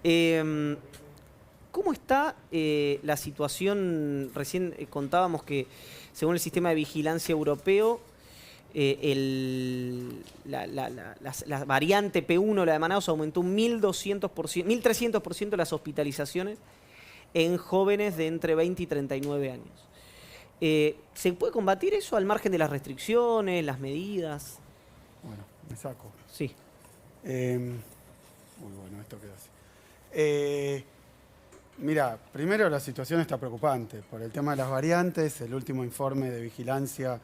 Eh, ¿Cómo está la situación? Recién contábamos que según el sistema de vigilancia europeo, la variante P1, la de Manaus, aumentó un 1.200%, 1.300% las hospitalizaciones en jóvenes de entre 20 y 39 años. ¿Se puede combatir eso al margen de las restricciones, las medidas? Bueno, me saco. Sí. Muy bueno, esto queda así. Mira, primero la situación está preocupante por el tema de las variantes. El último informe de vigilancia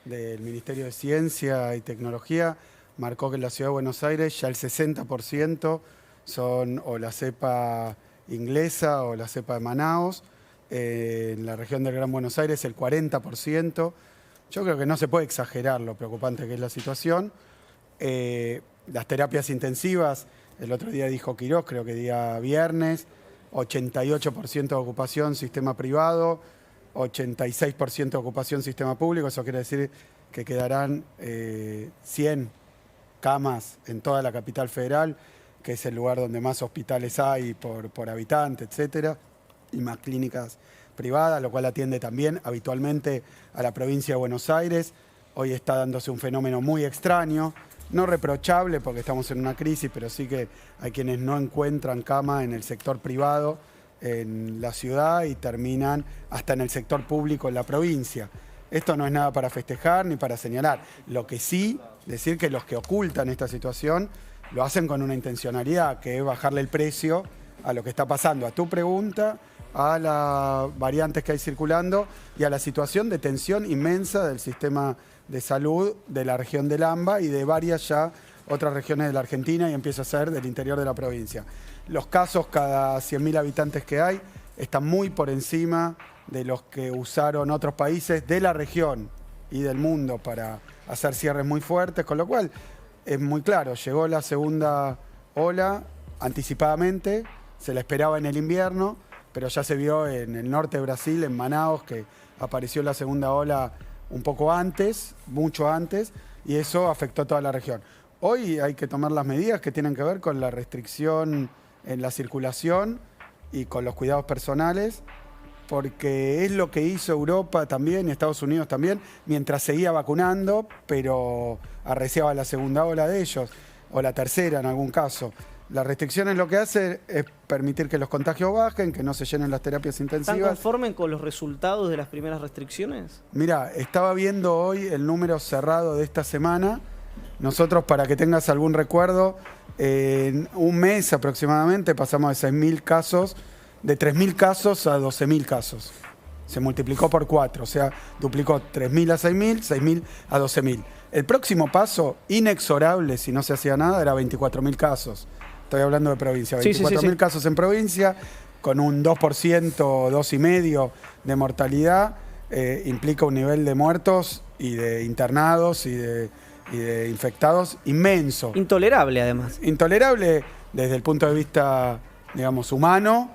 del Ministerio de Ciencia y Tecnología marcó que en la Ciudad de Buenos Aires ya el 60% son o la cepa inglesa o la cepa de Manaus. En la región del Gran Buenos Aires el 40%. Yo creo que no se puede exagerar lo preocupante que es la situación. Las terapias intensivas, el otro día dijo Quirós, creo que día viernes, 88% de ocupación sistema privado, 86% de ocupación sistema público. Eso quiere decir que quedarán 100 camas en toda la capital federal, que es el lugar donde más hospitales hay por habitante, etcétera, y más clínicas privadas, lo cual atiende también habitualmente a la provincia de Buenos Aires. Hoy está dándose un fenómeno muy extraño, no reprochable porque estamos en una crisis, pero sí que hay quienes no encuentran cama en el sector privado en la ciudad y terminan hasta en el sector público en la provincia. Esto no es nada para festejar ni para señalar. Lo que sí, decir que los que ocultan esta situación lo hacen con una intencionalidad, que es bajarle el precio a lo que está pasando. A tu pregunta, a las variantes que hay circulando y a la situación de tensión inmensa del sistema de salud de la región del AMBA y de varias ya otras regiones de la Argentina, y empieza a ser del interior de la provincia. Los casos cada 100.000 habitantes que hay están muy por encima de los que usaron otros países de la región y del mundo para hacer cierres muy fuertes, con lo cual es muy claro, llegó la segunda ola anticipadamente, se la esperaba en el invierno, pero ya se vio en el norte de Brasil, en Manaus, que apareció la segunda ola un poco antes, mucho antes, y eso afectó a toda la región. Hoy hay que tomar las medidas que tienen que ver con la restricción en la circulación y con los cuidados personales, porque es lo que hizo Europa también y Estados Unidos también, mientras seguía vacunando, pero arreciaba la segunda ola de ellos, o la tercera en algún caso. Las restricciones lo que hacen es permitir que los contagios bajen, que no se llenen las terapias intensivas. ¿Están conformes con los resultados de las primeras restricciones? Mirá, estaba viendo hoy el número cerrado de esta semana. Nosotros, para que tengas algún recuerdo, en un mes aproximadamente pasamos de 6.000 casos, de 3.000 casos a 12.000 casos. Se multiplicó por 4, o sea, duplicó 3.000 a 6.000, 6.000 a 12.000. El próximo paso, inexorable si no se hacía nada, era 24.000 casos. Estoy hablando de provincia, 24.000 casos en provincia, con un 2%, 2,5% de mortalidad, implica un nivel de muertos y de internados y de infectados inmenso. Intolerable, además. Intolerable desde el punto de vista, digamos, humano,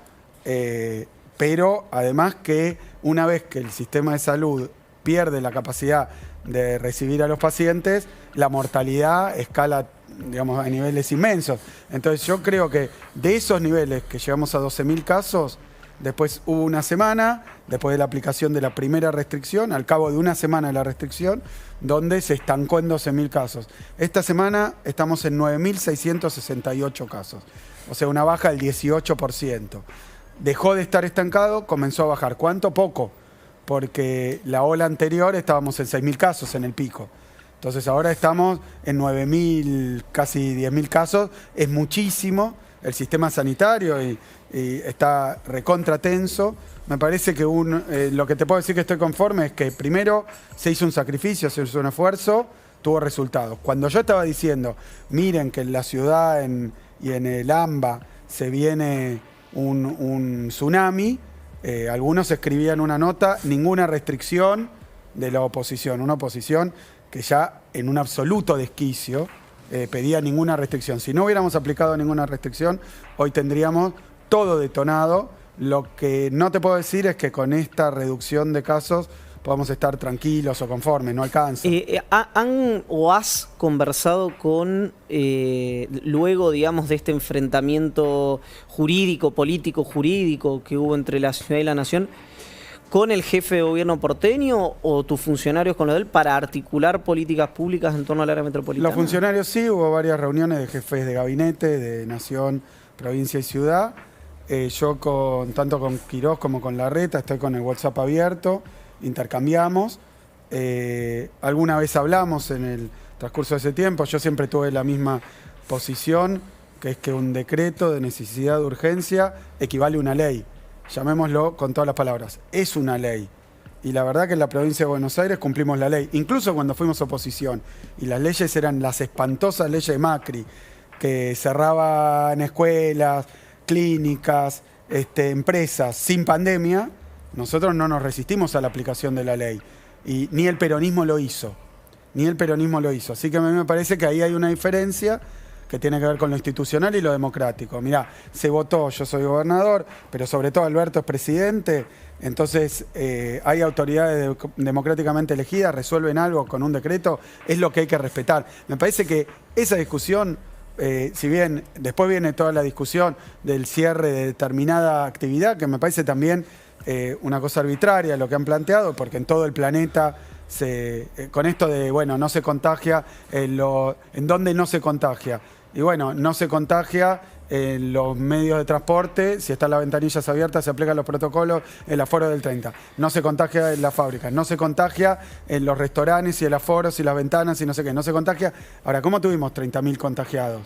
pero además que una vez que el sistema de salud pierde la capacidad de recibir a los pacientes, la mortalidad escala, digamos, a niveles inmensos. Entonces yo creo que de esos niveles que llegamos a 12.000 casos, después hubo una semana, después de la aplicación de la primera restricción, al cabo de una semana de la restricción, donde se estancó en 12.000 casos. Esta semana estamos en 9.668 casos, o sea, una baja del 18%. Dejó de estar estancado, comenzó a bajar. ¿Cuánto? Poco, porque la ola anterior estábamos en 6.000 casos en el pico. Entonces ahora estamos en 9.000, casi 10.000 casos. Es muchísimo el sistema sanitario y está recontra tenso. Me parece que lo que te puedo decir que estoy conforme es que primero se hizo un sacrificio, se hizo un esfuerzo, tuvo resultados. Cuando yo estaba diciendo, miren que en la ciudad y en el AMBA se viene un tsunami, algunos escribían una nota, ninguna restricción de la oposición, una oposición que ya en un absoluto desquicio pedía ninguna restricción. Si no hubiéramos aplicado ninguna restricción, hoy tendríamos todo detonado. Lo que no te puedo decir es que con esta reducción de casos podamos estar tranquilos o conformes, no alcanza. ¿Has conversado con, luego, digamos, de este enfrentamiento jurídico, político, jurídico que hubo entre la ciudad y la nación, con el jefe de gobierno porteño o tus funcionarios con lo de él para articular políticas públicas en torno al área metropolitana? Los funcionarios sí, hubo varias reuniones de jefes de gabinete, de nación, provincia y ciudad. Yo tanto con Quirós como con Larreta estoy con el WhatsApp abierto, intercambiamos. Alguna vez hablamos en el transcurso de ese tiempo, yo siempre tuve la misma posición, que es que un decreto de necesidad de urgencia equivale a una ley. Llamémoslo con todas las palabras, es una ley. Y la verdad que en la provincia de Buenos Aires cumplimos la ley, incluso cuando fuimos oposición. Y las leyes eran las espantosas leyes de Macri, que cerraban escuelas, clínicas, empresas sin pandemia. Nosotros no nos resistimos a la aplicación de la ley. Y ni el peronismo lo hizo. Ni el peronismo lo hizo. Así que a mí me parece que ahí hay una diferencia que tiene que ver con lo institucional y lo democrático. Mirá, se votó, yo soy gobernador, pero sobre todo Alberto es presidente, entonces hay autoridades democráticamente elegidas, resuelven algo con un decreto, es lo que hay que respetar. Me parece que esa discusión, si bien después viene toda la discusión del cierre de determinada actividad, que me parece también una cosa arbitraria lo que han planteado, porque en todo el planeta con esto de, bueno, no se contagia, ¿en dónde no se contagia? Y bueno, no se contagia en los medios de transporte, si están las ventanillas abiertas se aplican los protocolos, el aforo del 30. No se contagia en las fábricas, no se contagia en los restaurantes y el aforo y las ventanas y no sé qué, no se contagia. Ahora, ¿cómo tuvimos 30.000 contagiados?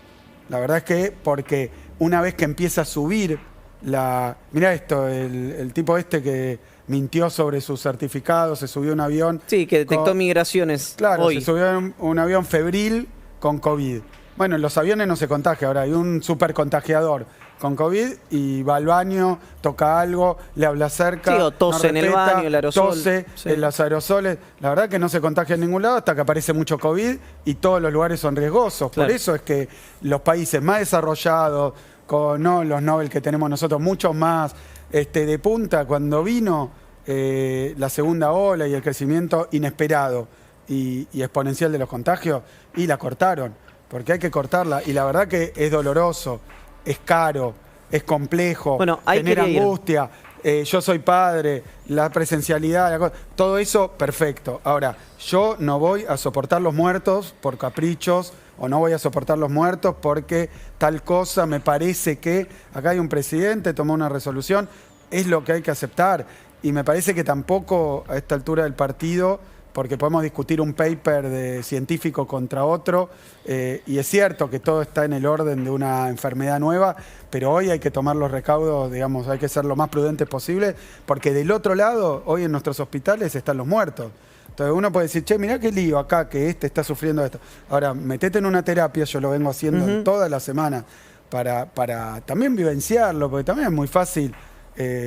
La verdad es que porque una vez que empieza a subir mirá esto, el tipo que mintió sobre sus certificados, se subió a un avión. Sí, que detectó migraciones. Claro, hoy. Se subió a un avión febril con COVID. Bueno, en los aviones no se contagia, ahora hay un supercontagiador con COVID y va al baño, toca algo, le habla cerca. Sí, o tose en el baño, el aerosol. Tose sí. en los aerosoles. La verdad que no se contagia en ningún lado hasta que aparece mucho COVID y todos los lugares son riesgosos. Claro. Por eso es que los países más desarrollados, con los Nobel que tenemos nosotros, muchos más de punta, cuando vino la segunda ola y el crecimiento inesperado y exponencial de los contagios, y la cortaron. Porque hay que cortarla y la verdad que es doloroso, es caro, es complejo, bueno, genera angustia. Yo soy padre, la presencialidad, todo eso perfecto. Ahora, yo no voy a soportar los muertos por caprichos o no voy a soportar los muertos porque tal cosa me parece que acá hay un presidente, tomó una resolución, es lo que hay que aceptar. Y me parece que tampoco a esta altura del partido, porque podemos discutir un paper de científico contra otro, y es cierto que todo está en el orden de una enfermedad nueva, pero hoy hay que tomar los recaudos, digamos, hay que ser lo más prudentes posible, porque del otro lado, hoy en nuestros hospitales están los muertos. Entonces uno puede decir, che, mirá qué lío acá, que está sufriendo esto. Ahora, metete en una terapia, yo lo vengo haciendo toda la semana, para también vivenciarlo, porque también es muy fácil,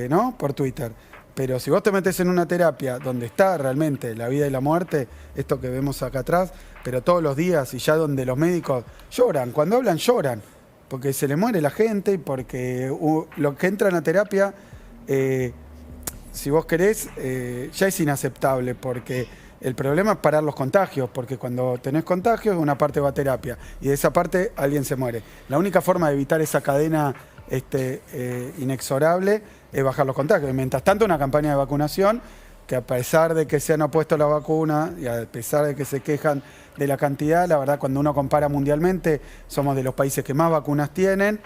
¿no? Por Twitter. Pero si vos te metes en una terapia donde está realmente la vida y la muerte, esto que vemos acá atrás, pero todos los días y ya donde los médicos lloran, cuando hablan lloran, porque se le muere la gente y porque lo que entra en la terapia, si vos querés, ya es inaceptable, porque el problema es parar los contagios, porque cuando tenés contagios una parte va a terapia y de esa parte alguien se muere. La única forma de evitar esa cadena inexorable es bajar los contagios. Y mientras tanto, una campaña de vacunación que, a pesar de que se han opuesto a la vacuna y a pesar de que se quejan de la cantidad, la verdad, cuando uno compara mundialmente, somos de los países que más vacunas tienen,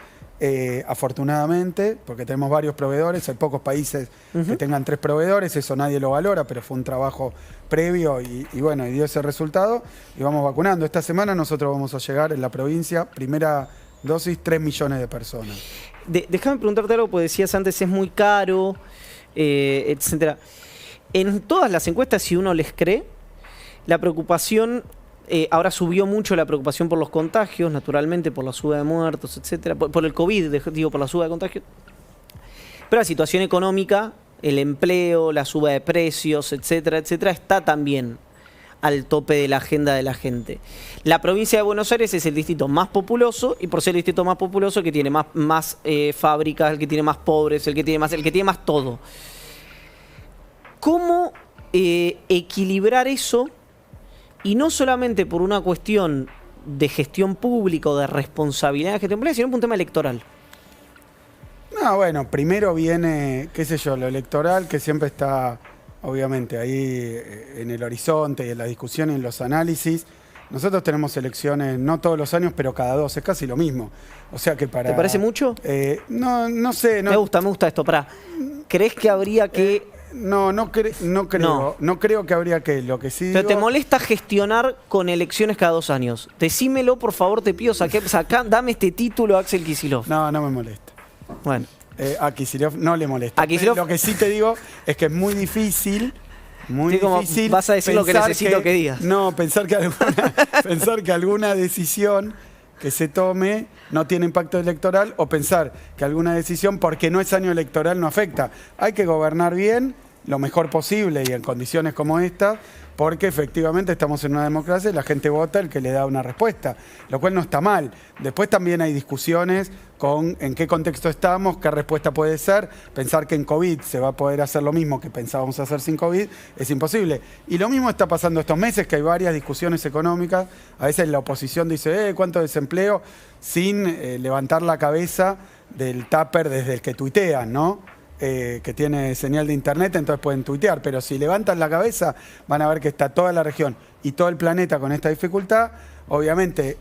afortunadamente, porque tenemos varios proveedores, hay pocos países que tengan 3 proveedores, eso nadie lo valora, pero fue un trabajo previo y bueno, y dio ese resultado, y vamos vacunando. Esta semana nosotros vamos a llegar en la provincia, primera dosis, 3 millones de personas. Déjame preguntarte algo, porque decías antes es muy caro, etcétera. En todas las encuestas, si uno les cree, la preocupación, ahora subió mucho la preocupación por los contagios, naturalmente, por la suba de muertos, etcétera, por el COVID, digo, por la suba de contagios. Pero la situación económica, el empleo, la suba de precios, etcétera, etcétera, está también al tope de la agenda de la gente. La provincia de Buenos Aires es el distrito más populoso, y por ser el distrito más populoso, el que tiene más fábricas, el que tiene más pobres, el que tiene más todo. ¿Cómo equilibrar eso, y no solamente por una cuestión de gestión pública o de responsabilidad de gestión pública, sino por un tema electoral. No, bueno, primero viene, qué sé yo, lo electoral, que siempre está, obviamente, ahí en el horizonte y en la discusión y en los análisis. Nosotros tenemos elecciones no todos los años, pero cada 2, es casi lo mismo. O sea que para... ¿Te parece mucho? No sé. No, me gusta esto. ¿Crees que habría que...? No creo que habría que. Lo que sí Pero digo, ¿te molesta gestionar con elecciones cada 2 años? Decímelo, por favor, te pido, dame este título a Axel Kicillof. No me molesta. Bueno. A Kicillof no le molesta. A Kicillof... Lo que sí te digo es que es muy difícil. Vas a decir lo que necesito que digas. No, pensar que alguna decisión que se tome no tiene impacto electoral, o pensar que alguna decisión, porque no es año electoral, no afecta. Hay que gobernar bien, lo mejor posible y en condiciones como esta, porque efectivamente estamos en una democracia y la gente vota el que le da una respuesta, lo cual no está mal. Después también hay discusiones con en qué contexto estamos, qué respuesta puede ser. Pensar que en COVID se va a poder hacer lo mismo que pensábamos hacer sin COVID es imposible. Y lo mismo está pasando estos meses, que hay varias discusiones económicas. A veces la oposición dice, ¿cuánto desempleo? Sin levantar la cabeza del tupper desde el que tuitean, ¿no? Que tiene señal de internet, entonces pueden tuitear. Pero si levantan la cabeza, van a ver que está toda la región y todo el planeta con esta dificultad. Obviamente,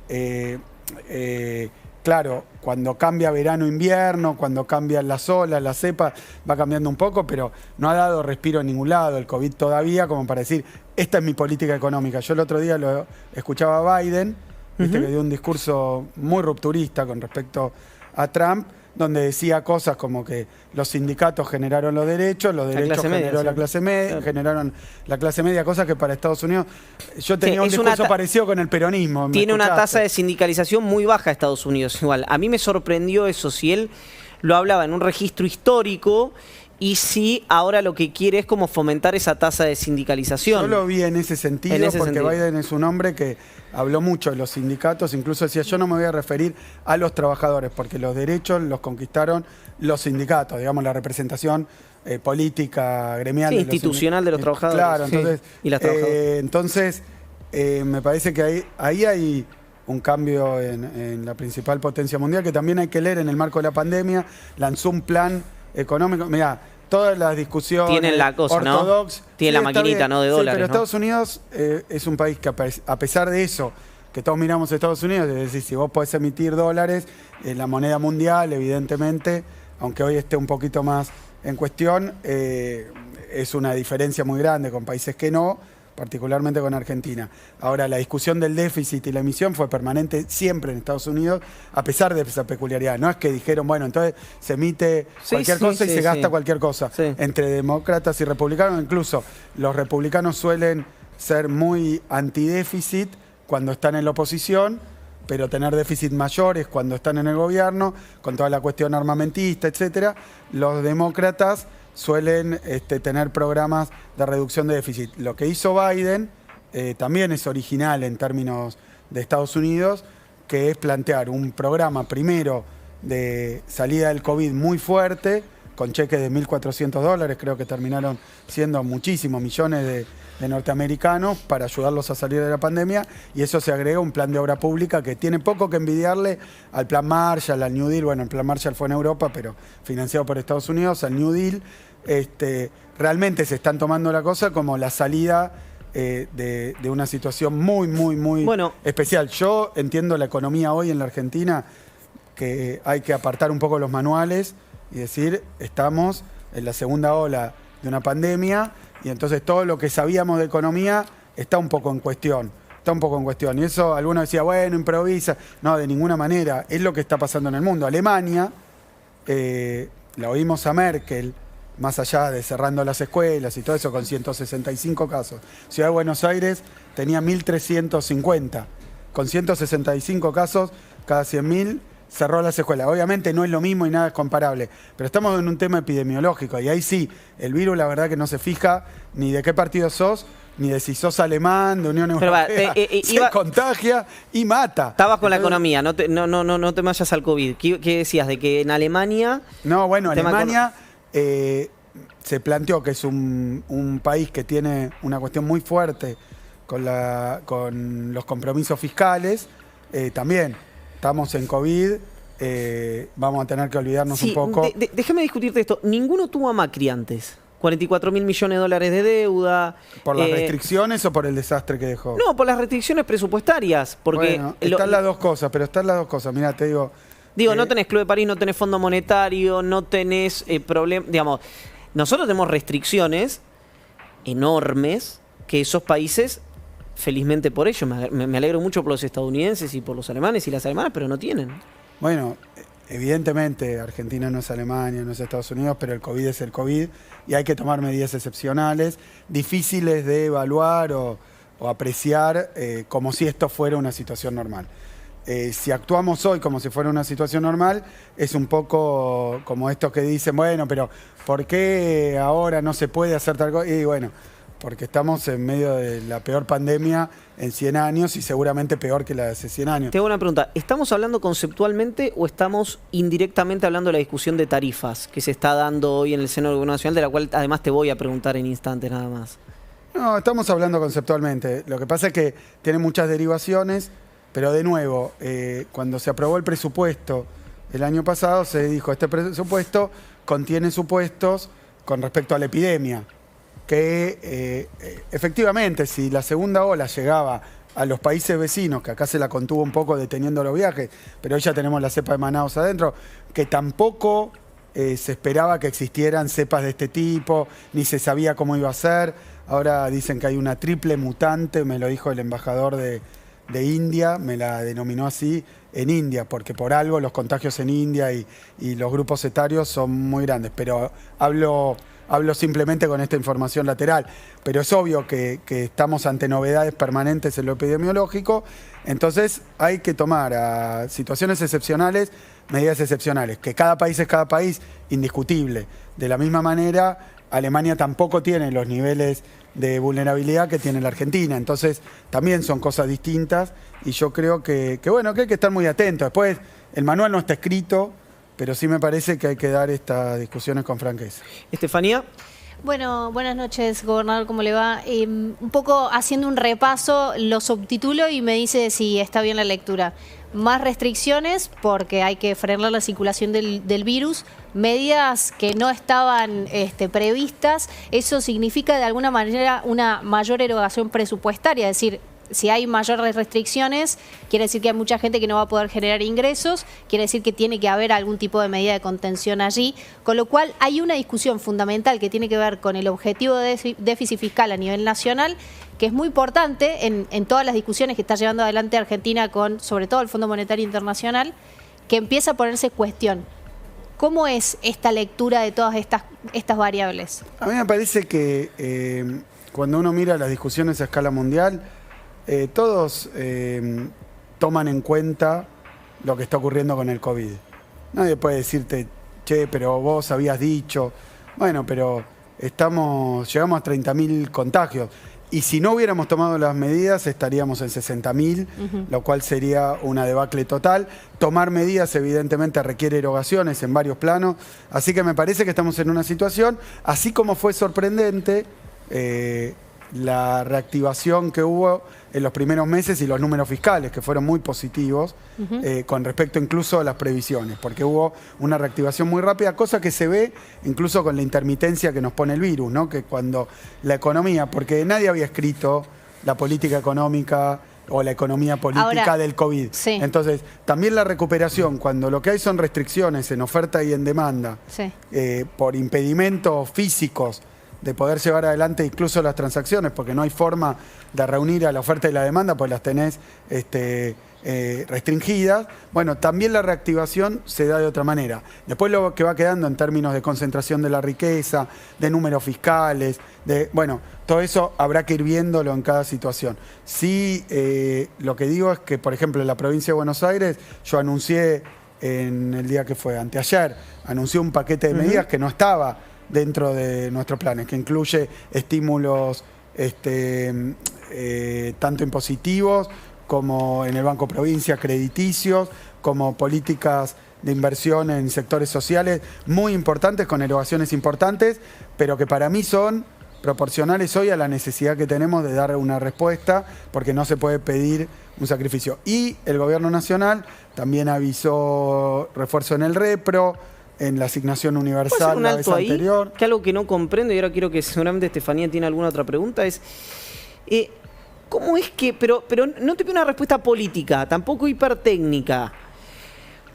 claro, cuando cambia verano-invierno, cuando cambian las olas, las cepas, va cambiando un poco, pero no ha dado respiro en ningún lado el COVID todavía, como para decir, esta es mi política económica. Yo el otro día lo escuchaba a Biden, viste que dio un discurso muy rupturista con respecto a Trump, donde decía cosas como que los sindicatos generaron los derechos generó la clase media, generaron la clase media, cosas que para Estados Unidos... Yo tenía un discurso parecido con el peronismo. Tiene una tasa de sindicalización muy baja Estados Unidos, igual. A mí me sorprendió eso, si él lo hablaba en un registro histórico y si ahora lo que quiere es como fomentar esa tasa de sindicalización. Yo lo vi en ese sentido, porque Biden es un hombre que habló mucho de los sindicatos, incluso decía, yo no me voy a referir a los trabajadores, porque los derechos los conquistaron los sindicatos, digamos, la representación política, gremial. Sí, institucional de los trabajadores. Claro, entonces, y las trabajadoras. Entonces me parece que ahí hay un cambio en la principal potencia mundial, que también hay que leer en el marco de la pandemia. Lanzó un plan económico. Mirá, todas las discusiones tienen la cosa, ortodox, ¿no? Tienen la maquinita, ¿no? De dólares. Pero ¿no? Estados Unidos es un país que a pesar de eso, que todos miramos a Estados Unidos, es decir, si vos podés emitir dólares, la moneda mundial, evidentemente, aunque hoy esté un poquito más en cuestión, es una diferencia muy grande con países que no, particularmente con Argentina. Ahora, la discusión del déficit y la emisión fue permanente siempre en Estados Unidos, a pesar de esa peculiaridad. No es que dijeron, bueno, entonces se emite cualquier cosa y se gasta cualquier cosa. Sí. Entre demócratas y republicanos, incluso los republicanos suelen ser muy antidéficit cuando están en la oposición, pero tener déficit mayores cuando están en el gobierno, con toda la cuestión armamentista, etcétera. Los demócratas suelen tener programas de reducción de déficit. Lo que hizo Biden también es original en términos de Estados Unidos, que es plantear un programa primero de salida del COVID muy fuerte, con cheques de $1.400, creo que terminaron siendo muchísimos millones de norteamericanos para ayudarlos a salir de la pandemia, y eso se agrega un plan de obra pública que tiene poco que envidiarle al plan Marshall, al New Deal. Bueno, el plan Marshall fue en Europa, pero financiado por Estados Unidos, al New Deal. Realmente se están tomando la cosa como la salida de una situación muy especial. Yo entiendo la economía hoy en la Argentina, que hay que apartar un poco los manuales y decir, estamos en la segunda ola de una pandemia, y entonces todo lo que sabíamos de economía está un poco en cuestión. Y eso, algunos decían, bueno, improvisa. No, de ninguna manera. Es lo que está pasando en el mundo. Alemania, la oímos a Merkel, más allá de cerrando las escuelas y todo eso, con 165 casos. Ciudad de Buenos Aires tenía 1.350. Con 165 casos cada 100.000, cerró las escuelas. Obviamente no es lo mismo y nada es comparable, pero estamos en un tema epidemiológico, y ahí sí, el virus la verdad que no se fija ni de qué partido sos, ni de si sos alemán, de Unión Europea. Se contagia y mata. Estabas con la economía, no te vayas al COVID. ¿Qué decías? De que en Alemania... No, bueno, Alemania se planteó que es un país que tiene una cuestión muy fuerte con los compromisos fiscales, también estamos en COVID, vamos a tener que olvidarnos un poco. Déjame discutirte esto. Ninguno tuvo a Macri antes. 44.000 millones de dólares de deuda. ¿Por las restricciones o por el desastre que dejó? No, por las restricciones presupuestarias. Porque bueno, están las dos cosas, pero están las dos cosas. Mirá, te digo... no tenés Club de París, no tenés Fondo Monetario, no tenés problema... Digamos, nosotros tenemos restricciones enormes que esos países, felizmente por ellos, me alegro mucho por los estadounidenses y por los alemanes y las alemanas, pero no tienen. Bueno, evidentemente Argentina no es Alemania, no es Estados Unidos, pero el COVID es el COVID y hay que tomar medidas excepcionales, difíciles de evaluar o apreciar como si esto fuera una situación normal. Si actuamos hoy como si fuera una situación normal, es un poco como estos que dicen, bueno, pero ¿por qué ahora no se puede hacer tal cosa? Y bueno, porque estamos en medio de la peor pandemia en 100 años y seguramente peor que la de hace 100 años. Te hago una pregunta, ¿estamos hablando conceptualmente o estamos indirectamente hablando de la discusión de tarifas que se está dando hoy en el seno del Gobierno Nacional, de la cual además te voy a preguntar en instantes nada más? No, estamos hablando conceptualmente. Lo que pasa es que tiene muchas derivaciones, pero de nuevo, cuando se aprobó el presupuesto el año pasado, se dijo, este presupuesto contiene supuestos con respecto a la epidemia, que efectivamente si la segunda ola llegaba a los países vecinos, que acá se la contuvo un poco deteniendo los viajes, pero hoy ya tenemos la cepa de Manaus adentro, que tampoco se esperaba que existieran cepas de este tipo, ni se sabía cómo iba a ser. Ahora dicen que hay una triple mutante, me lo dijo el embajador de India, me la denominó así, en India, porque por algo los contagios en India y los grupos etarios son muy grandes, pero hablo simplemente con esta información lateral, pero es obvio que estamos ante novedades permanentes en lo epidemiológico, entonces hay que tomar a situaciones excepcionales, medidas excepcionales, que cada país es cada país, indiscutible. De la misma manera, Alemania tampoco tiene los niveles de vulnerabilidad que tiene la Argentina, entonces también son cosas distintas y yo creo que hay que estar muy atentos. Después, el manual no está escrito, pero sí me parece que hay que dar estas discusiones con franqueza. Estefanía. Bueno, buenas noches, gobernador, ¿cómo le va? Un poco haciendo un repaso, lo subtitulo y me dice si está bien la lectura. Más restricciones porque hay que frenar la circulación del virus, medidas que no estaban previstas, eso significa de alguna manera una mayor erogación presupuestaria, es decir, si hay mayores restricciones, quiere decir que hay mucha gente que no va a poder generar ingresos, quiere decir que tiene que haber algún tipo de medida de contención allí, con lo cual hay una discusión fundamental que tiene que ver con el objetivo de déficit fiscal a nivel nacional, que es muy importante en todas las discusiones que está llevando adelante Argentina con, sobre todo, el Fondo Monetario Internacional, que empieza a ponerse en cuestión. ¿Cómo es esta lectura de todas estas variables? A mí me parece que cuando uno mira las discusiones a escala mundial, todos toman en cuenta lo que está ocurriendo con el COVID. Nadie puede decirte, che, pero vos habías dicho, bueno, pero llegamos a 30.000 contagios. Y si no hubiéramos tomado las medidas, estaríamos en 60.000, lo cual sería una debacle total. Tomar medidas, evidentemente, requiere erogaciones en varios planos. Así que me parece que estamos en una situación, así como fue sorprendente la reactivación que hubo en los primeros meses y los números fiscales, que fueron muy positivos, con respecto incluso a las previsiones, porque hubo una reactivación muy rápida, cosa que se ve incluso con la intermitencia que nos pone el virus, ¿no? Que cuando la economía, porque nadie había escrito la política económica o la economía política del COVID. Sí. Entonces, también la recuperación, cuando lo que hay son restricciones en oferta y en demanda, sí, por impedimentos físicos, de poder llevar adelante incluso las transacciones, porque no hay forma de reunir a la oferta y la demanda, pues las tenés restringidas. Bueno, también la reactivación se da de otra manera. Después lo que va quedando en términos de concentración de la riqueza, de números fiscales, bueno, todo eso habrá que ir viéndolo en cada situación. Sí, lo que digo es que, por ejemplo, en la provincia de Buenos Aires, yo anuncié en el día que fue, anteayer, anuncié un paquete de medidas que no estaba dentro de nuestros planes, que incluye estímulos tanto impositivos como en el Banco Provincia, crediticios, como políticas de inversión en sectores sociales muy importantes, con erogaciones importantes, pero que para mí son proporcionales hoy a la necesidad que tenemos de dar una respuesta, porque no se puede pedir un sacrificio. Y el gobierno nacional también avisó refuerzo en el repro, en la asignación universal la vez anterior. Que algo que no comprendo, y ahora quiero que seguramente Estefanía tiene alguna otra pregunta, es ¿cómo es que, pero no te pido una respuesta política, tampoco hipertécnica?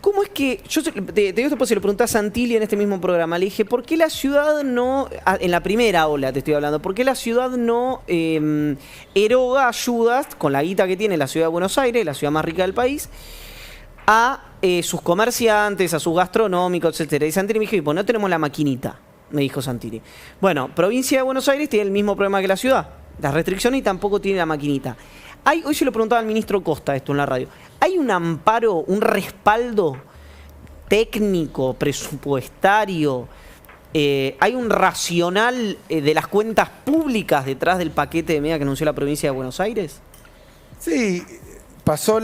¿Cómo es que, yo te digo esto porque se lo pregunté a Santilli en este mismo programa, le dije, ¿por qué la ciudad no, en la primera ola te estoy hablando, ¿por qué la ciudad no eroga ayudas con la guita que tiene la ciudad de Buenos Aires, la ciudad más rica del país, a sus comerciantes, a sus gastronómicos, etcétera? Y Santilli me dijo, pues no tenemos la maquinita, me dijo Santilli. Bueno, provincia de Buenos Aires tiene el mismo problema que la ciudad, las restricciones, y tampoco tiene la maquinita. Hoy se lo preguntaba al ministro Costa esto en la radio. ¿Hay un amparo, un respaldo técnico, presupuestario? ¿Hay un racional de las cuentas públicas detrás del paquete de medidas que anunció la provincia de Buenos Aires? Sí, pasó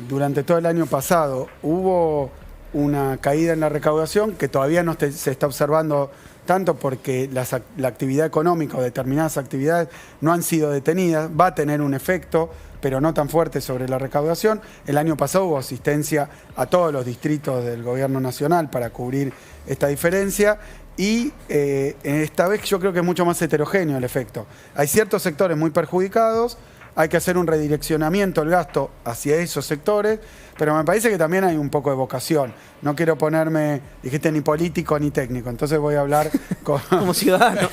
durante todo el año pasado, hubo una caída en la recaudación que todavía no se está observando tanto porque la actividad económica o determinadas actividades no han sido detenidas, va a tener un efecto, pero no tan fuerte sobre la recaudación. El año pasado hubo asistencia a todos los distritos del gobierno nacional para cubrir esta diferencia y esta vez yo creo que es mucho más heterogéneo el efecto. Hay ciertos sectores muy perjudicados, hay que hacer un redireccionamiento del gasto hacia esos sectores, pero me parece que también hay un poco de vocación. No quiero ponerme, dijiste, ni político ni técnico, entonces voy a hablar como ciudadano.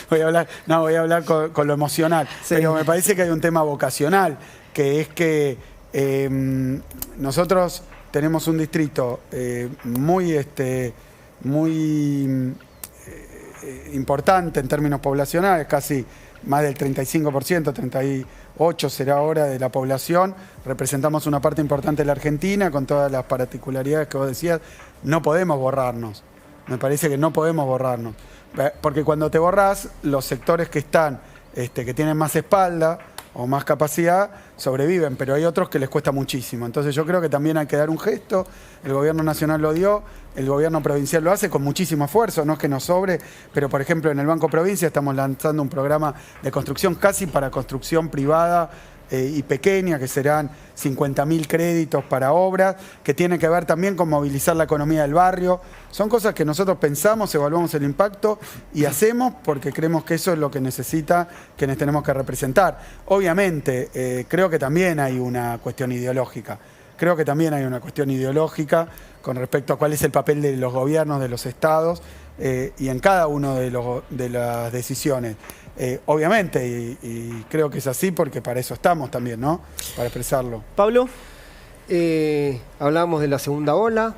voy a hablar con lo emocional. Sí. Pero me parece que hay un tema vocacional, que es que nosotros tenemos un distrito muy importante en términos poblacionales, casi más del 35%, 38% será ahora de la población. Representamos una parte importante de la Argentina, con todas las particularidades que vos decías. No podemos borrarnos. Me parece que no podemos borrarnos. Porque cuando te borrás, los sectores que están, que tienen más espalda o más capacidad, sobreviven, pero hay otros que les cuesta muchísimo. Entonces yo creo que también hay que dar un gesto. El gobierno nacional lo dio, el gobierno provincial lo hace con muchísimo esfuerzo, no es que nos sobre, pero por ejemplo en el Banco Provincia estamos lanzando un programa de construcción casi para construcción privada y pequeña, que serán 50.000 créditos para obras, que tiene que ver también con movilizar la economía del barrio. Son cosas que nosotros pensamos, evaluamos el impacto y hacemos porque creemos que eso es lo que necesita quienes tenemos que representar. Obviamente, creo que también hay una cuestión ideológica. Creo que también hay una cuestión ideológica con respecto a cuál es el papel de los gobiernos, de los estados y en cada uno de las decisiones. Obviamente, y creo que es así porque para eso estamos también, ¿no? Para expresarlo. Pablo. Hablábamos de la segunda ola,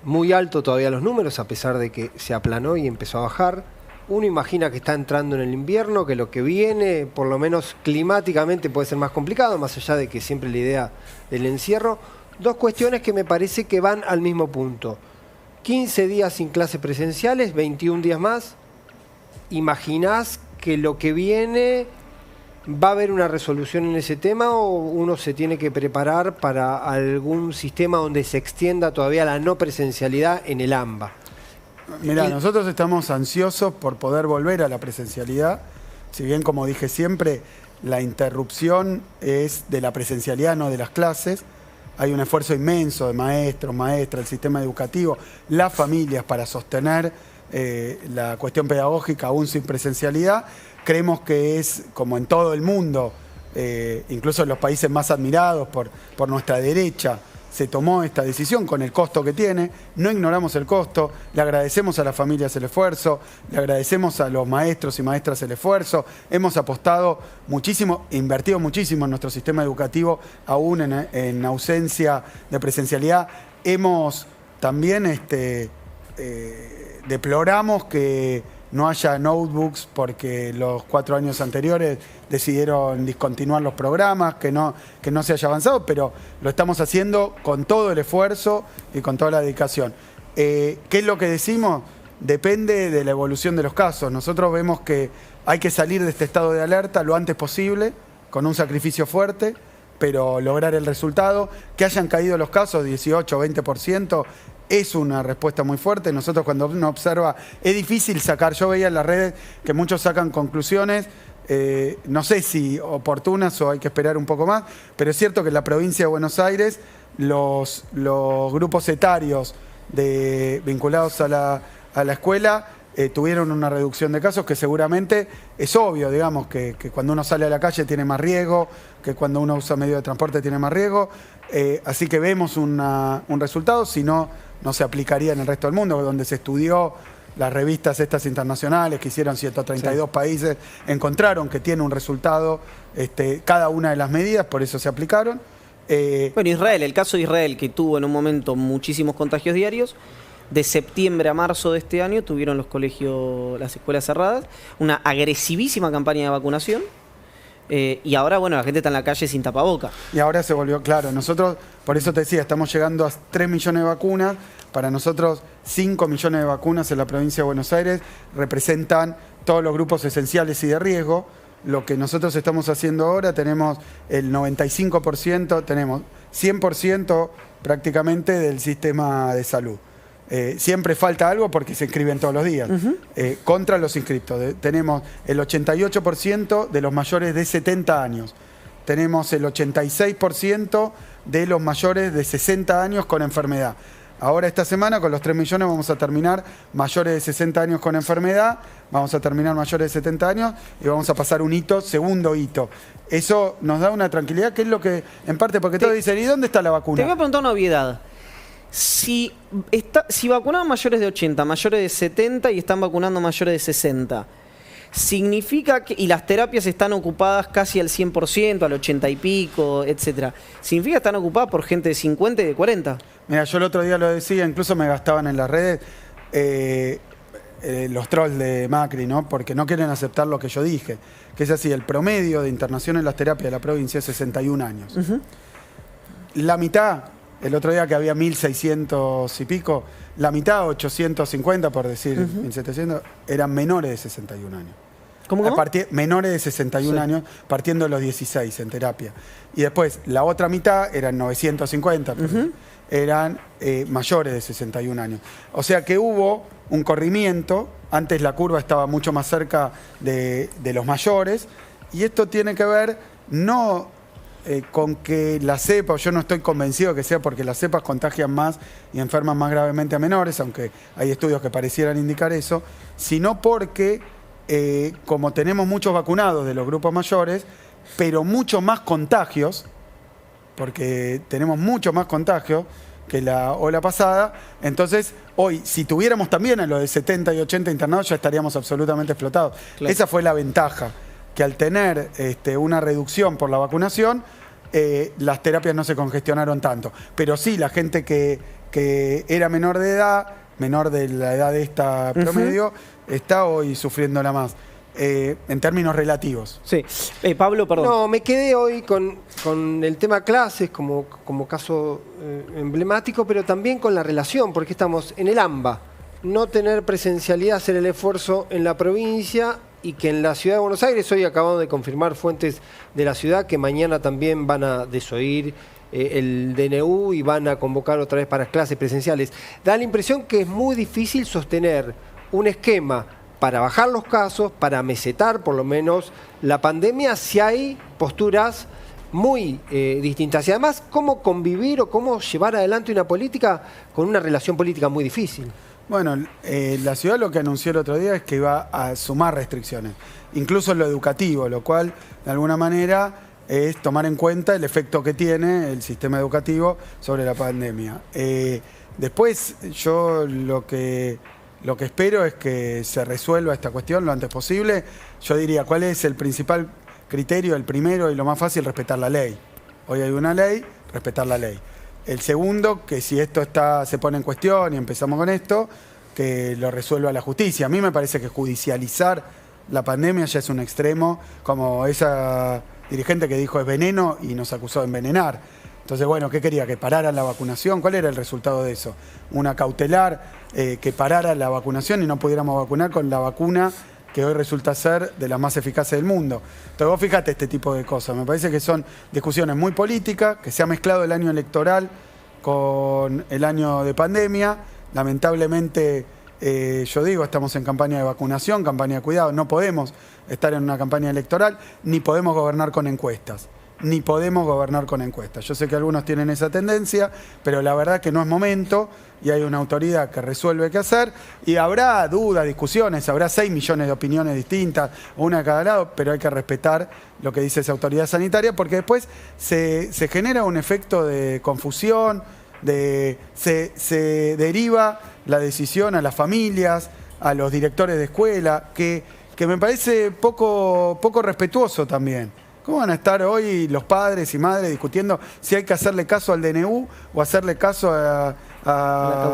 muy alto todavía los números, a pesar de que se aplanó y empezó a bajar. Uno imagina que está entrando en el invierno, que lo que viene, por lo menos climáticamente, puede ser más complicado, más allá de que siempre la idea del encierro. Dos cuestiones que me parece que van al mismo punto. 15 días sin clases presenciales, 21 días más. ¿Imaginás que lo que viene va a haber una resolución en ese tema o uno se tiene que preparar para algún sistema donde se extienda todavía la no presencialidad en el AMBA? Mirá, nosotros estamos ansiosos por poder volver a la presencialidad. Si bien, como dije siempre, la interrupción es de la presencialidad, no de las clases. Hay un esfuerzo inmenso de maestros, maestras, el sistema educativo, las familias para sostener la cuestión pedagógica aún sin presencialidad. Creemos que es, como en todo el mundo, incluso en los países más admirados por nuestra derecha, se tomó esta decisión con el costo que tiene. No ignoramos el costo, le agradecemos a las familias el esfuerzo, le agradecemos a los maestros y maestras el esfuerzo. Hemos apostado muchísimo, invertido muchísimo en nuestro sistema educativo, aún en ausencia de presencialidad. Hemos también deploramos que no haya notebooks porque los 4 años anteriores decidieron discontinuar los programas, que no se haya avanzado, pero lo estamos haciendo con todo el esfuerzo y con toda la dedicación. ¿Qué es lo que decimos? Depende de la evolución de los casos. Nosotros vemos que hay que salir de este estado de alerta lo antes posible, con un sacrificio fuerte, pero lograr el resultado. Que hayan caído los casos, 18 o 20%, es una respuesta muy fuerte. Nosotros cuando uno observa, es difícil sacar, yo veía en las redes que muchos sacan conclusiones, no sé si oportunas o hay que esperar un poco más, pero es cierto que en la provincia de Buenos Aires los grupos etarios vinculados a la escuela tuvieron una reducción de casos que seguramente es obvio, digamos, que cuando uno sale a la calle tiene más riesgo, que cuando uno usa medio de transporte tiene más riesgo. Así que vemos un resultado, si no, no se aplicaría en el resto del mundo, donde se estudió, las revistas estas internacionales que hicieron 132 países, encontraron que tiene un resultado cada una de las medidas, por eso se aplicaron. Bueno, Israel, el caso de Israel, que tuvo en un momento muchísimos contagios diarios, de septiembre a marzo de este año tuvieron los colegios, las escuelas cerradas, una agresivísima campaña de vacunación. Y ahora, bueno, la gente está en la calle sin tapaboca. Y ahora se volvió, claro, nosotros, por eso te decía, estamos llegando a 3 millones de vacunas. Para nosotros, 5 millones de vacunas en la provincia de Buenos Aires representan todos los grupos esenciales y de riesgo. Lo que nosotros estamos haciendo ahora, tenemos el 95%, tenemos 100% prácticamente del sistema de salud. Siempre falta algo porque se inscriben todos los días. Contra los inscriptos. Tenemos el 88% de los mayores de 70 años. Tenemos el 86% de los mayores de 60 años con enfermedad. Ahora esta semana con los 3 millones vamos a terminar mayores de 60 años con enfermedad, vamos a terminar mayores de 70 años y vamos a pasar un hito, segundo hito. Eso nos da una tranquilidad, que es lo que, en parte, porque todos dicen, ¿y dónde está la vacuna? Te voy a preguntar una obviedad. Si vacunaban mayores de 80, mayores de 70 y están vacunando mayores de 60, significa que, y las terapias están ocupadas casi al 100%, al 80 y pico, etcétera, ¿significa que están ocupadas por gente de 50 y de 40? Mira, yo el otro día lo decía, incluso me gastaban en las redes los trolls de Macri, ¿no? Porque no quieren aceptar lo que yo dije, que es así, el promedio de internación en las terapias de la provincia es 61 años. La mitad, el otro día que había 1.600 y pico, la mitad, 850 por decir, 1.700, eran menores de 61 años. ¿Cómo? Menores de 61 años, partiendo de los 16 en terapia. Y después, la otra mitad eran 950, eran mayores de 61 años. O sea que hubo un corrimiento, antes la curva estaba mucho más cerca de los mayores, y esto tiene que ver no con que la cepa, yo no estoy convencido que sea porque las cepas contagian más y enferman más gravemente a menores, aunque hay estudios que parecieran indicar eso, sino porque como tenemos muchos vacunados de los grupos mayores, pero mucho más contagios, porque tenemos mucho más contagios que la ola pasada, entonces hoy, si tuviéramos también a los de 70 y 80 internados, ya estaríamos absolutamente explotados. Claro. Esa fue la ventaja, que al tener una reducción por la vacunación, las terapias no se congestionaron tanto. Pero sí, la gente que era menor de edad, menor de la edad de esta promedio, está hoy sufriéndola más. En términos relativos. Sí. Pablo, perdón. No, me quedé hoy con el tema clases como caso emblemático, pero también con la relación, porque estamos en el AMBA. No tener presencialidad, hacer el esfuerzo en la provincia, y que en la ciudad de Buenos Aires, hoy acabamos de confirmar fuentes de la ciudad que mañana también van a desoír el DNU y van a convocar otra vez para clases presenciales. Da la impresión que es muy difícil sostener un esquema para bajar los casos, para mesetar por lo menos la pandemia, si hay posturas muy distintas. Y además, cómo convivir o cómo llevar adelante una política con una relación política muy difícil. Bueno, la ciudad lo que anunció el otro día es que iba a sumar restricciones, incluso en lo educativo, lo cual de alguna manera es tomar en cuenta el efecto que tiene el sistema educativo sobre la pandemia. Después yo lo que espero es que se resuelva esta cuestión lo antes posible. Yo diría, ¿cuál es el principal criterio? El primero y lo más fácil, respetar la ley. Hoy hay una ley, respetar la ley. El segundo, que si esto se pone en cuestión y empezamos con esto, que lo resuelva la justicia. A mí me parece que judicializar la pandemia ya es un extremo, como esa dirigente que dijo es veneno y nos acusó de envenenar. Entonces, bueno, ¿qué quería? ¿Que pararan la vacunación? ¿Cuál era el resultado de eso? Una cautelar, que parara la vacunación y no pudiéramos vacunar con la vacuna que hoy resulta ser de las más eficaces del mundo. Entonces vos fíjate este tipo de cosas. Me parece que son discusiones muy políticas, que se ha mezclado el año electoral con el año de pandemia. Lamentablemente, yo digo, estamos en campaña de vacunación, campaña de cuidado. No podemos estar en una campaña electoral, ni podemos gobernar con encuestas. Ni podemos gobernar con encuestas. Yo sé que algunos tienen esa tendencia, pero la verdad que no es momento y hay una autoridad que resuelve qué hacer y habrá dudas, discusiones, habrá 6 millones de opiniones distintas, una de cada lado, pero hay que respetar lo que dice esa autoridad sanitaria porque después se genera un efecto de confusión, se deriva la decisión a las familias, a los directores de escuela, que me parece poco respetuoso también. ¿Cómo van a estar hoy los padres y madres discutiendo si hay que hacerle caso al DNU o hacerle caso a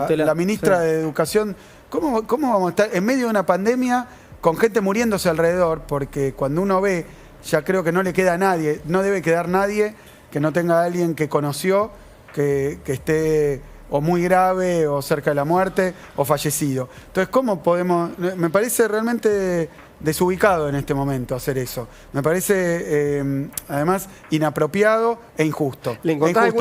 la ministra de Educación? ¿Cómo vamos a estar en medio de una pandemia con gente muriéndose alrededor? Porque cuando uno ve, ya creo que no le queda a nadie, no debe quedar nadie que no tenga a alguien que conoció, que esté o muy grave o cerca de la muerte o fallecido. Entonces, ¿cómo podemos? Me parece realmente desubicado en este momento hacer eso. Me parece, además, inapropiado e injusto.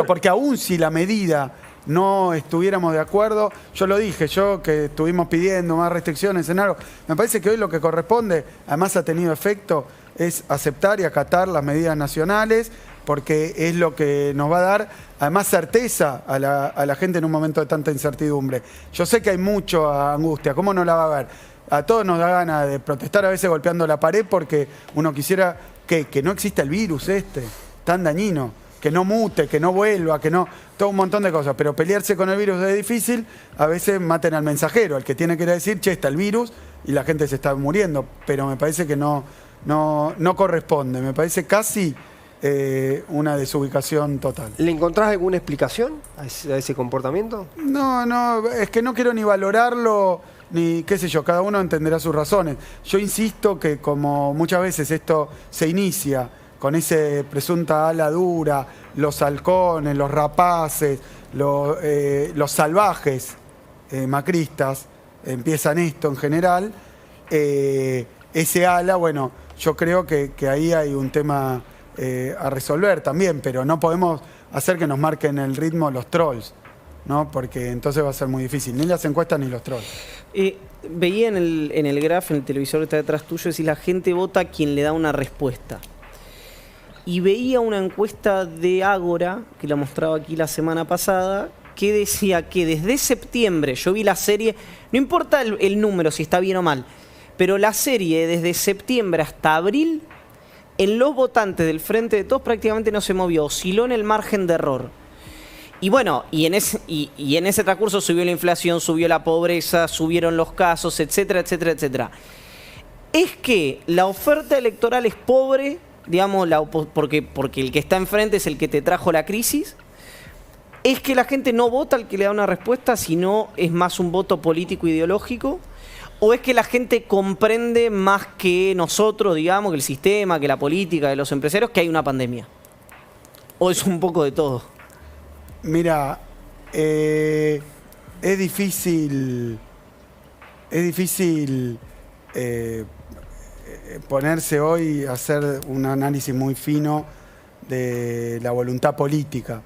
Porque aún si la medida no estuviéramos de acuerdo, yo lo dije, yo que estuvimos pidiendo más restricciones en algo, me parece que hoy lo que corresponde, además ha tenido efecto, es aceptar y acatar las medidas nacionales, porque es lo que nos va a dar, además, certeza a la gente en un momento de tanta incertidumbre. Yo sé que hay mucha angustia, ¿cómo no la va a haber? A todos nos da ganas de protestar a veces golpeando la pared porque uno quisiera que no exista el virus tan dañino, que no mute, que no vuelva, que no... Todo un montón de cosas, pero pelearse con el virus es difícil, a veces maten al mensajero, el que tiene que ir a decir, che, está el virus y la gente se está muriendo, pero me parece que no corresponde, me parece casi una desubicación total. ¿Le encontrás alguna explicación a ese comportamiento? No, es que no quiero ni valorarlo, ni qué sé yo, cada uno entenderá sus razones. Yo insisto que como muchas veces esto se inicia con ese presunta ala dura, los halcones, los rapaces, los salvajes macristas, empiezan esto en general, ese ala, bueno, yo creo que ahí hay un tema a resolver también, pero no podemos hacer que nos marquen el ritmo los trolls, ¿no? Porque entonces va a ser muy difícil, ni las encuestas ni los trolls. Veía en el graph, en el televisor que está detrás tuyo, si la gente vota a quien le da una respuesta. Y veía una encuesta de Ágora, que la mostraba aquí la semana pasada, que decía que desde septiembre, yo vi la serie, no importa el número, si está bien o mal, pero la serie desde septiembre hasta abril, en los votantes del Frente de Todos prácticamente no se movió, osciló en el margen de error. Y bueno, y en ese transcurso subió la inflación, subió la pobreza, subieron los casos, etcétera, etcétera, etcétera. Es que la oferta electoral es pobre, digamos, porque el que está enfrente es el que te trajo la crisis. Es que la gente no vota al que le da una respuesta, sino es más un voto político ideológico. ¿O es que la gente comprende más que nosotros, digamos, que el sistema, que la política, que los empresarios, que hay una pandemia? ¿O es un poco de todo? Mira, es difícil ponerse hoy a hacer un análisis muy fino de la voluntad política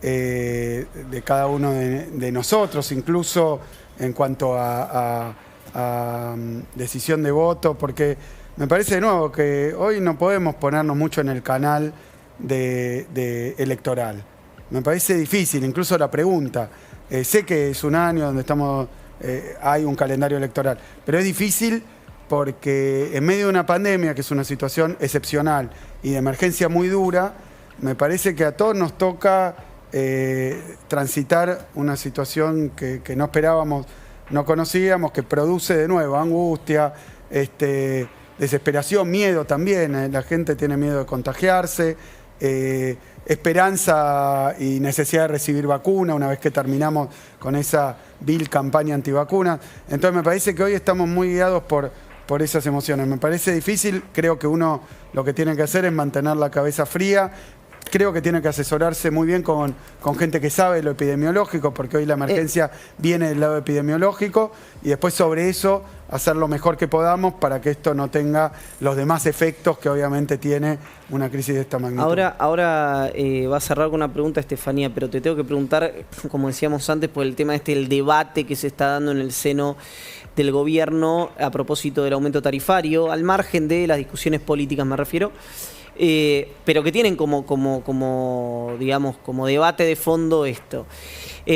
de cada uno de nosotros, incluso en cuanto a decisión de voto, porque me parece de nuevo que hoy no podemos ponernos mucho en el canal de electoral. Me parece difícil, incluso la pregunta. Sé que es un año donde hay un calendario electoral, pero es difícil porque en medio de una pandemia, que es una situación excepcional y de emergencia muy dura, me parece que a todos nos toca transitar una situación que no esperábamos, no conocíamos, que produce de nuevo angustia, desesperación, miedo también. La gente tiene miedo de contagiarse, esperanza y necesidad de recibir vacuna una vez que terminamos con esa vil campaña antivacuna. Entonces me parece que hoy estamos muy guiados por esas emociones. Me parece difícil, creo que uno lo que tiene que hacer es mantener la cabeza fría. Creo que tiene que asesorarse muy bien con gente que sabe lo epidemiológico, porque hoy la emergencia viene del lado epidemiológico, y después sobre eso hacer lo mejor que podamos para que esto no tenga los demás efectos que obviamente tiene una crisis de esta magnitud. Ahora va a cerrar con una pregunta, Estefanía, pero te tengo que preguntar, como decíamos antes, por el tema el debate que se está dando en el seno del gobierno a propósito del aumento tarifario, al margen de las discusiones políticas me refiero, pero que tienen como debate de fondo esto.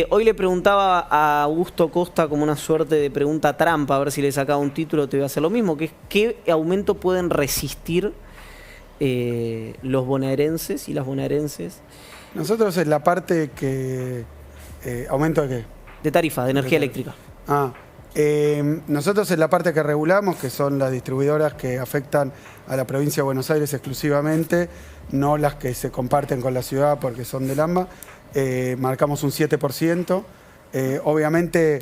Hoy le preguntaba a Augusto Costa como una suerte de pregunta trampa, a ver si le sacaba un título, te voy a hacer lo mismo, que es ¿qué aumento pueden resistir los bonaerenses y las bonaerenses? Nosotros en la parte que... ¿aumento de qué? De tarifa, de energía eléctrica. Nosotros en la parte que regulamos, que son las distribuidoras que afectan a la provincia de Buenos Aires exclusivamente, no las que se comparten con la ciudad porque son del AMBA, marcamos un 7%. Obviamente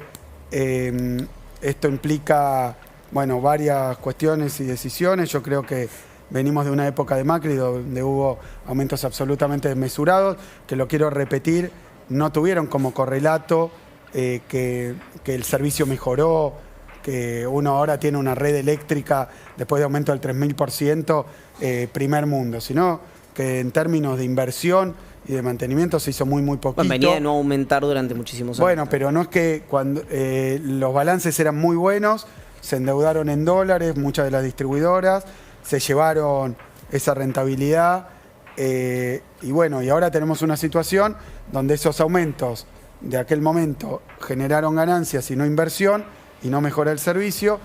esto implica varias cuestiones y decisiones. Yo creo que venimos de una época de Macri donde hubo aumentos absolutamente desmesurados, que lo quiero repetir, no tuvieron como correlato que el servicio mejoró, que uno ahora tiene una red eléctrica después de aumento del 3000%, primer mundo, sino que en términos de inversión y de mantenimiento se hizo muy poquito. Bueno, venía de no aumentar durante muchísimos años. Bueno, pero no es que cuando los balances eran muy buenos, se endeudaron en dólares, muchas de las distribuidoras, se llevaron esa rentabilidad y ahora tenemos una situación donde esos aumentos de aquel momento generaron ganancias y no inversión y no mejora el servicio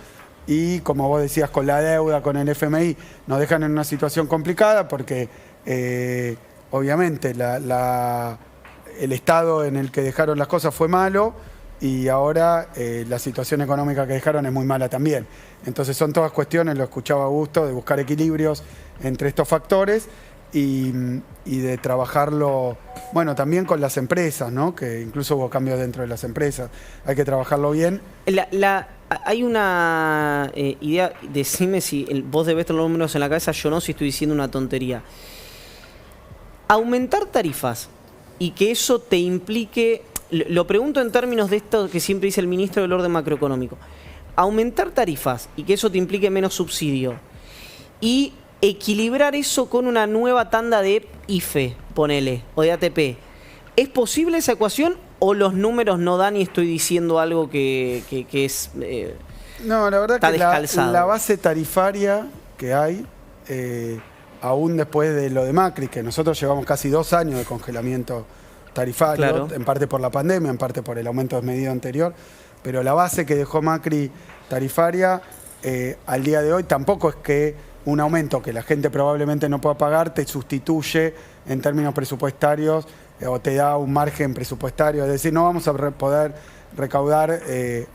y como vos decías con la deuda, con el FMI, nos dejan en una situación complicada porque obviamente el estado en el que dejaron las cosas fue malo y ahora la situación económica que dejaron es muy mala también. Entonces son todas cuestiones, lo escuchaba Augusto, de buscar equilibrios entre estos factores y de trabajarlo, también con las empresas, ¿no? Que incluso hubo cambios dentro de las empresas. Hay que trabajarlo bien. Hay una idea, decime si vos debés tener los números en la cabeza, yo no, si estoy diciendo una tontería. Aumentar tarifas y que eso te implique, lo pregunto en términos de esto que siempre dice el ministro del orden macroeconómico, aumentar tarifas y que eso te implique menos subsidio y equilibrar eso con una nueva tanda de IFE, ponele, o de ATP. ¿Es posible esa ecuación o los números no dan y estoy diciendo algo que es no, la verdad está que descalzado? La base tarifaria que hay, aún después de lo de Macri, que nosotros llevamos casi 2 años de congelamiento tarifario, claro, en parte por la pandemia, en parte por el aumento desmedido anterior, pero la base que dejó Macri tarifaria, al día de hoy tampoco es que un aumento que la gente probablemente no pueda pagar te sustituye en términos presupuestarios o te da un margen presupuestario. Es decir, no vamos a poder recaudar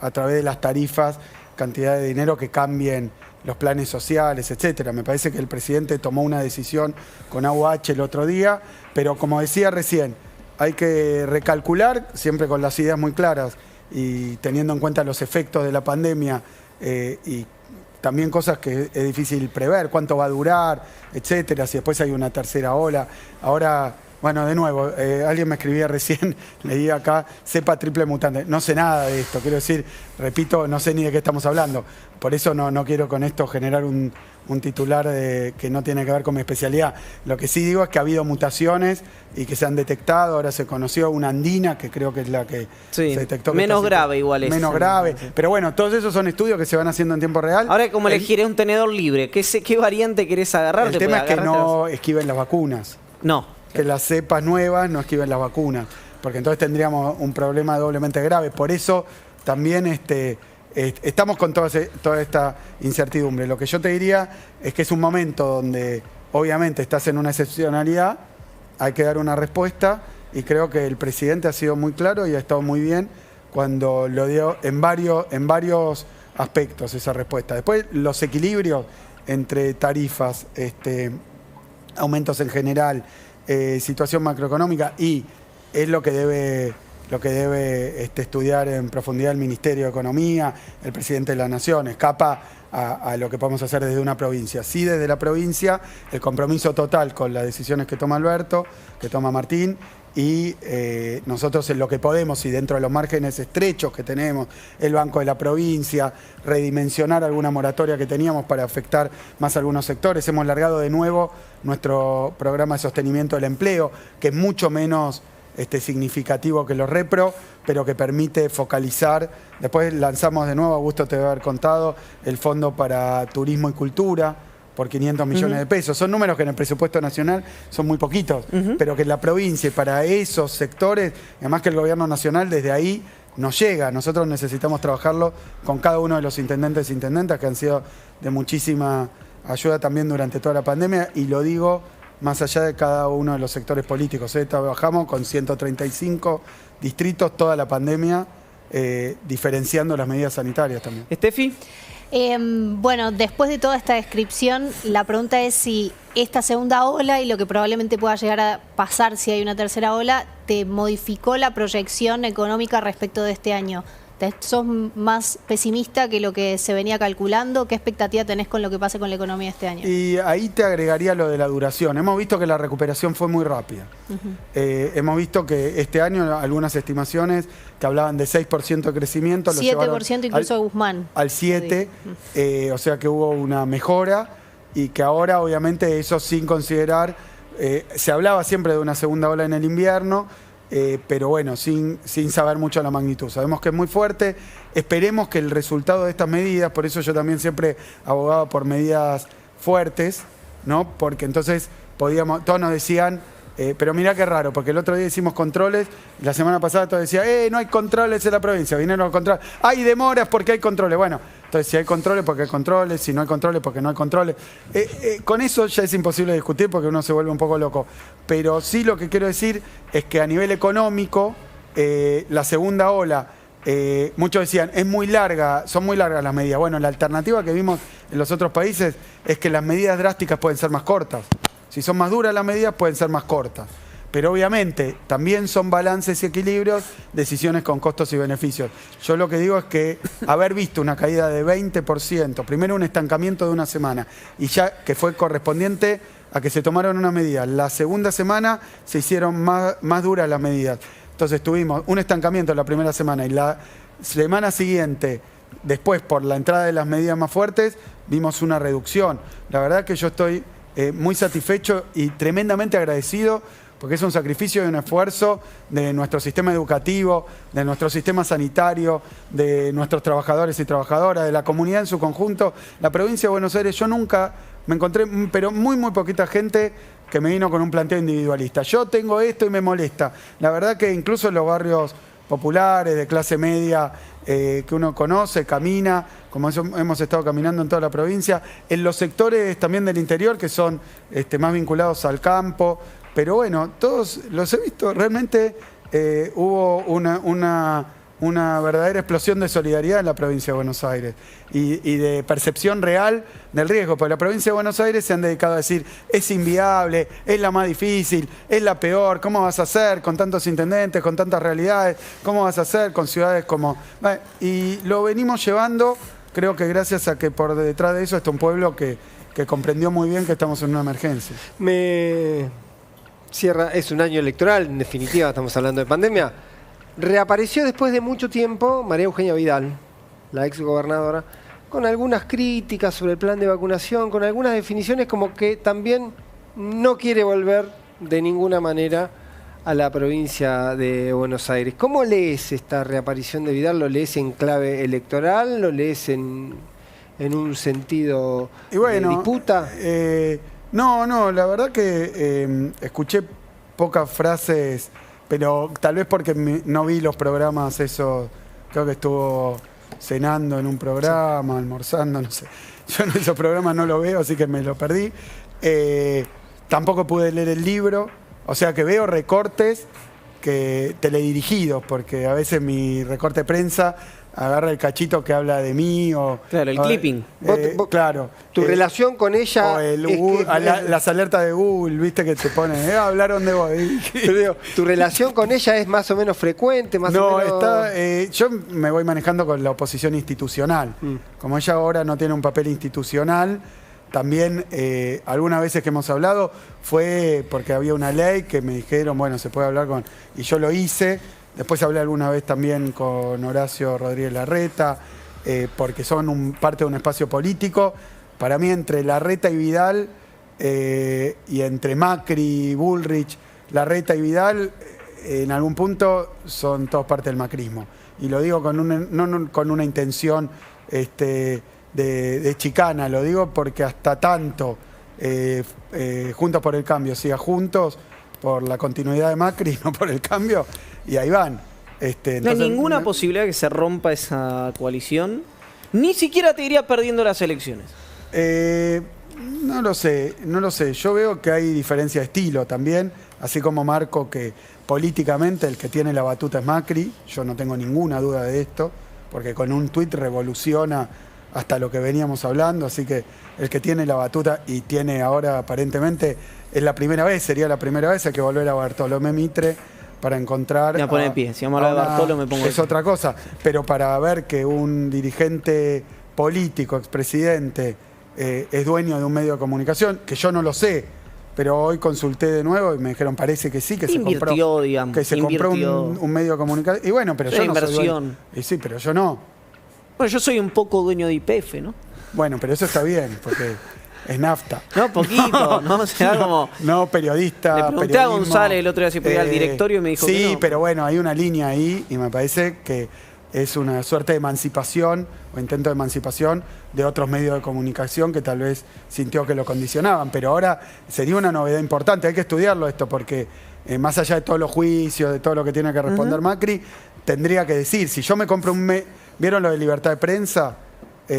a través de las tarifas cantidad de dinero que cambien los planes sociales, etcétera. Me parece que el presidente tomó una decisión con AUH el otro día, pero como decía recién, hay que recalcular siempre con las ideas muy claras y teniendo en cuenta los efectos de la pandemia y también cosas que es difícil prever, cuánto va a durar, etcétera, si después hay una tercera ola. Ahora, de nuevo, alguien me escribía recién, leí acá, cepa triple mutante. No sé nada de esto, quiero decir, repito, no sé ni de qué estamos hablando. Por eso no quiero con esto generar un titular que no tiene que ver con mi especialidad. Lo que sí digo es que ha habido mutaciones y que se han detectado. Ahora se conoció una andina, que creo que es la que se detectó. Menos grave igual es. Menos grave. Pero todos esos son estudios que se van haciendo en tiempo real. Ahora, como elegir un tenedor libre, ¿qué variante querés agarrar? El tema es que no esquiven las vacunas. No. Que las cepas nuevas no esquiven las vacunas. Porque entonces tendríamos un problema doblemente grave. Por eso también estamos con toda esta incertidumbre. Lo que yo te diría es que es un momento donde obviamente estás en una excepcionalidad, hay que dar una respuesta y creo que el presidente ha sido muy claro y ha estado muy bien cuando lo dio en varios aspectos esa respuesta. Después los equilibrios entre tarifas, aumentos en general, situación macroeconómica y es lo que debe estudiar en profundidad el Ministerio de Economía, el presidente de la Nación, escapa a lo que podemos hacer desde una provincia. Sí, desde la provincia, el compromiso total con las decisiones que toma Alberto, que toma Martín, y nosotros en lo que podemos y dentro de los márgenes estrechos que tenemos, el Banco de la Provincia, redimensionar alguna moratoria que teníamos para afectar más a algunos sectores. Hemos largado de nuevo nuestro programa de sostenimiento del empleo, que es mucho menos significativo que los repro, pero que permite focalizar. Después lanzamos de nuevo, Augusto te debe haber contado, el Fondo para Turismo y Cultura, por 500 millones de pesos. Son números que en el presupuesto nacional son muy poquitos, pero que en la provincia y para esos sectores, además que el gobierno nacional desde ahí nos llega. Nosotros necesitamos trabajarlo con cada uno de los intendentes e intendentas que han sido de muchísima ayuda también durante toda la pandemia, y lo digo más allá de cada uno de los sectores políticos. Trabajamos con 135 distritos toda la pandemia, diferenciando las medidas sanitarias también. Estefi. Bueno, después de toda esta descripción, la pregunta es si esta segunda ola y lo que probablemente pueda llegar a pasar si hay una tercera ola, ¿te modificó la proyección económica respecto de este año? ¿Sos más pesimista que lo que se venía calculando? ¿Qué expectativa tenés con lo que pase con la economía este año? Y ahí te agregaría lo de la duración. Hemos visto que la recuperación fue muy rápida. Hemos visto que este año algunas estimaciones que hablaban de 6% de crecimiento. 7% incluso de Guzmán. Al 7%, o sea que hubo una mejora y que ahora obviamente eso sin considerar, se hablaba siempre de una segunda ola en el invierno, pero bueno, sin saber mucho la magnitud. Sabemos que es muy fuerte, esperemos que el resultado de estas medidas, por eso yo también siempre abogaba por medidas fuertes, ¿no? Porque entonces todos nos decían, pero mirá qué raro, porque el otro día hicimos controles, la semana pasada todos decían, no hay controles en la provincia, vinieron los controles, hay demoras porque hay controles. Bueno, entonces si hay controles porque hay controles, si no hay controles porque no hay controles. Con eso ya es imposible discutir porque uno se vuelve un poco loco. Pero sí lo que quiero decir es que a nivel económico, la segunda ola, muchos decían, es muy larga, son muy largas las medidas. Bueno, la alternativa que vimos en los otros países es que las medidas drásticas pueden ser más cortas. Si son más duras las medidas, pueden ser más cortas. Pero obviamente también son balances y equilibrios, decisiones con costos y beneficios. Yo lo que digo es que haber visto una caída de 20%, primero un estancamiento de una semana, y ya que fue correspondiente a que se tomaron una medida. La segunda semana se hicieron más duras las medidas. Entonces tuvimos un estancamiento la primera semana y la semana siguiente, después por la entrada de las medidas más fuertes, vimos una reducción. La verdad que yo estoy muy satisfecho y tremendamente agradecido, porque es un sacrificio y un esfuerzo de nuestro sistema educativo, de nuestro sistema sanitario, de nuestros trabajadores y trabajadoras, de la comunidad en su conjunto. La provincia de Buenos Aires, yo nunca me encontré, pero muy poquita gente que me vino con un planteo individualista. Yo tengo esto y me molesta. La verdad que incluso en los barrios populares, de clase media, que uno conoce, camina, como eso hemos estado caminando en toda la provincia, en los sectores también del interior que son más vinculados al campo. Pero bueno, todos los he visto, realmente hubo una verdadera explosión de solidaridad en la provincia de Buenos Aires y de percepción real del riesgo, porque la provincia de Buenos Aires se han dedicado a decir, es inviable, es la más difícil, es la peor, ¿cómo vas a hacer con tantos intendentes, con tantas realidades? ¿Cómo vas a hacer con ciudades como...? Y lo venimos llevando, creo que gracias a que por detrás de eso está un pueblo que comprendió muy bien que estamos en una emergencia. Es un año electoral, en definitiva, estamos hablando de pandemia. Reapareció después de mucho tiempo María Eugenia Vidal, la exgobernadora, con algunas críticas sobre el plan de vacunación, con algunas definiciones como que también no quiere volver de ninguna manera a la provincia de Buenos Aires. ¿Cómo lees esta reaparición de Vidal? ¿Lo lees en clave electoral? ¿Lo lees en un sentido de disputa? No, la verdad que escuché pocas frases, pero tal vez porque no vi los programas esos, creo que estuvo cenando en un programa, almorzando, no sé. Yo en esos programas no lo veo, así que me lo perdí. Tampoco pude leer el libro, o sea que veo recortes teledirigidos, porque a veces mi recorte de prensa agarra el cachito que habla de mí o... Claro, el clipping. Claro. Tu relación con ella... O las alertas de Google, viste, que te ponen, hablaron de vos. ¿Tu relación con ella es más o menos frecuente? Yo me voy manejando con la oposición institucional. Como ella ahora no tiene un papel institucional, también algunas veces que hemos hablado fue porque había una ley que me dijeron, bueno, se puede hablar con... Y yo lo hice. Después hablé alguna vez también con Horacio Rodríguez Larreta, porque son parte de un espacio político. Para mí, entre Larreta y Vidal, y entre Macri, Bullrich, Larreta y Vidal, en algún punto son todos parte del macrismo. Y lo digo no con una intención de chicana, lo digo porque hasta tanto Juntos por el Cambio siga juntos por la continuidad de Macri, no por el cambio, y ahí van. Entonces, no hay ninguna posibilidad que se rompa esa coalición, ni siquiera te iría perdiendo las elecciones. No lo sé. Yo veo que hay diferencia de estilo también, así como marco que políticamente el que tiene la batuta es Macri. Yo no tengo ninguna duda de esto, porque con un tuit revoluciona hasta lo que veníamos hablando, así que el que tiene la batuta y tiene ahora aparentemente, sería la primera vez, hay que volver a Bartolomé Mitre para encontrar... Me voy a poner de pie, si vamos a hablar de Bartolo me pongo de Es pie. otra cosa, pero para ver que un dirigente político, expresidente, es dueño de un medio de comunicación, que yo no lo sé, pero hoy consulté de nuevo y me dijeron, parece que sí, que Invirtió, digamos. que se compró un medio de comunicación. Y bueno, pero yo no soy inversión. dueño. Y sí, pero yo no. Bueno, yo soy un poco dueño de YPF, ¿no? Bueno, pero eso está bien, porque es nafta. No, poquito, ¿no? O sea, como... No, periodista. Le pregunté a periodismo, González el otro día si podía ir al directorio y me dijo sí, que no. pero bueno, hay una línea ahí y me parece que es una suerte de emancipación o intento de emancipación de otros medios de comunicación que tal vez sintió que lo condicionaban. Pero ahora sería una novedad importante, hay que estudiarlo esto porque más allá de todos los juicios, de todo lo que tiene que responder Macri, tendría que decir, si yo me compro ¿vieron lo de libertad de prensa?